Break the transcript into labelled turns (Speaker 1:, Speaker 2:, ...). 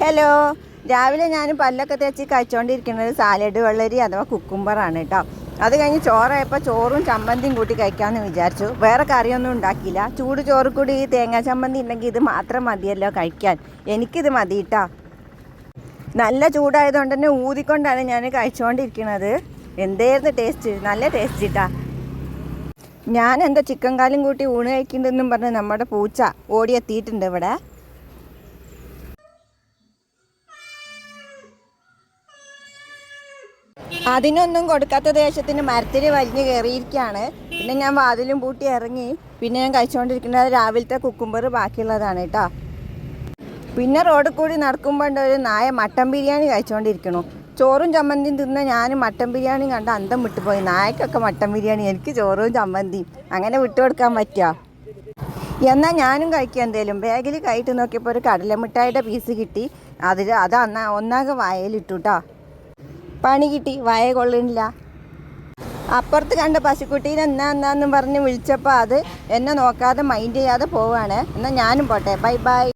Speaker 1: Hello, രാവിലെ ഞാൻ പല്ലൊക്കെ തേച്ച് കഴിച്ചുകൊണ്ടിരിക്കുന്നത് സാലഡ് വെള്ളരി അഥവാ കുക്കുംബറാണ് കേട്ടോ. അത് കഴിഞ്ഞ് ചോറായപ്പോൾ ചോറും ചമ്മന്തിയും കൂട്ടി കഴിക്കാമെന്ന് വിചാരിച്ചു. വേറെ കറിയൊന്നും ഉണ്ടാക്കിയില്ല. ചൂട് ചോറ് കൂടി ഈ തേങ്ങാ ചമ്മന്തി ഉണ്ടെങ്കിൽ ഇത് മാത്രം മതിയല്ലോ കഴിക്കാൻ. എനിക്കിത് മതി കേട്ടോ. നല്ല ചൂടായതുകൊണ്ട് തന്നെ ഊതിക്കൊണ്ടാണ് ഞാൻ കഴിച്ചുകൊണ്ടിരിക്കുന്നത്. എന്തായിരുന്നു ടേസ്റ്റ്, നല്ല ടേസ്റ്റ് കേട്ടോ. ഞാൻ എന്താ ചിക്കൻ കാലും കൂട്ടി ഊണ് കഴിക്കുന്നുണ്ടെന്നും പറഞ്ഞ് നമ്മുടെ പൂച്ച ഓടിയെത്തിയിട്ടുണ്ട് ഇവിടെ. അതിനൊന്നും കൊടുക്കാത്ത ദേശത്തിന് മരത്തിൽ വലിഞ്ഞ് കയറിയിരിക്കുകയാണ്. പിന്നെ ഞാൻ വാതിലും പൂട്ടി ഇറങ്ങി. പിന്നെ ഞാൻ കഴിച്ചുകൊണ്ടിരിക്കുന്നത് രാവിലത്തെ കുക്കുംബർ ബാക്കിയുള്ളതാണ് കേട്ടോ. പിന്നെ റോഡിൽ കൂടി നടക്കുമ്പോൾ ഒരു നായ മട്ടൻ ബിരിയാണി കഴിച്ചുകൊണ്ടിരിക്കണു. ചോറും ചമ്മന്തിയും തിന്ന ഞാൻ മട്ടൻ ബിരിയാണി കണ്ട് അന്തം വിട്ടുപോയി. നായക്കൊക്കെ മട്ടൻ ബിരിയാണി, എനിക്ക് ചോറും ചമ്മന്തിയും. അങ്ങനെ വിട്ടുകൊടുക്കാൻ പറ്റുമോ? എന്നാൽ ഞാനും കഴിക്കുക എന്തേലും. ബാഗിൽ കയറ്റി നോക്കിയപ്പോൾ ഒരു കടലമിഠായിയുടെ പീസ് കിട്ടി. അത് ഒന്നാകെ വായലിട്ടു കേട്ടോ. പണി കിട്ടി, വായ കൊള്ളുന്നില്ല. അപ്പുറത്ത് കണ്ട പശുക്കുട്ടീനെ എന്നാന്നും പറഞ്ഞ് വിളിച്ചപ്പോൾ അത് എന്നെ നോക്കാതെ മൈൻഡ് ചെയ്യാതെ പോവുകയാണ്. എന്നാൽ ഞാനും പോട്ടെ, ബൈ ബൈ.